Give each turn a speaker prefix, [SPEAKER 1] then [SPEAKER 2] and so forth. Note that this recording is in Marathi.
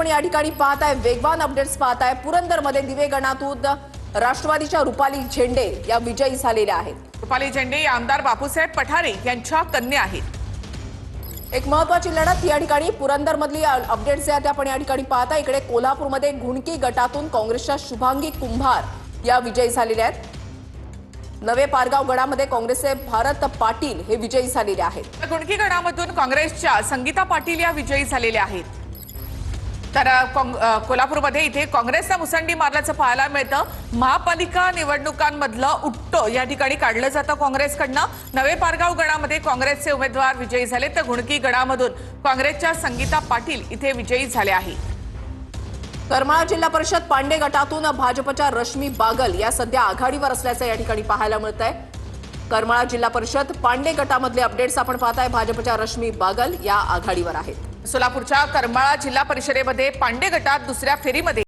[SPEAKER 1] पण या ठिकाणी पाहत आहे वेगवान अपडेट्स पाहत आहे पुरंदरमध्ये दिवे गणातून राष्ट्रवादीच्या रुपाली झेंडे या विजयी झालेल्या आहेत।
[SPEAKER 2] रुपाली झेंडे या आमदार बापूसाहेब पठारे यांच्या कन्या आहेत।
[SPEAKER 1] एक महत्त्वाची लढत या ठिकाणी पुरंदरमधली अपडेट्स आहेत आपण या ठिकाणी पाहता। इकडे कोल्हापूरमध्ये घुणकी गटातून काँग्रेसच्या शुभांगी कुंभार या विजयी झालेल्या आहेत। नवे पारगाव गडामध्ये काँग्रेसचे भारत पाटील हे विजयी झालेले आहेत।
[SPEAKER 2] घुणकी गडामधून काँग्रेसच्या संगीता पाटील या विजयी झालेल्या आहेत। तर कोल्हापूरमध्ये इथे काँग्रेसला मुसंडी मारल्याचं पाहायला मिळतं। महापालिका निवडणुकांमधलं उट्टो या ठिकाणी काढलं जातं काँग्रेसकडनं। नवे पारगाव गडामध्ये काँग्रेसचे उमेदवार विजयी झाले तर घुणकी गडामधून काँग्रेसच्या संगीता पाटील इथे विजयी झाले आहेत।
[SPEAKER 1] करमाळा जिल्हा परिषद पांडे गटातून भाजपच्या रश्मी बागल या सध्या आघाडीवर असल्याचं या ठिकाणी पाहायला मिळतंय। करमाळा जिल्हा परिषद पांडे गटामधले अपडेट्स आपण पाहताय। भाजपच्या रश्मी बागल या आघाडीवर आहेत।
[SPEAKER 2] सोलापूरच्या करमाळा जिल्हा परिषदेमध्ये पांडे गटात दुसऱ्या फेरीमध्ये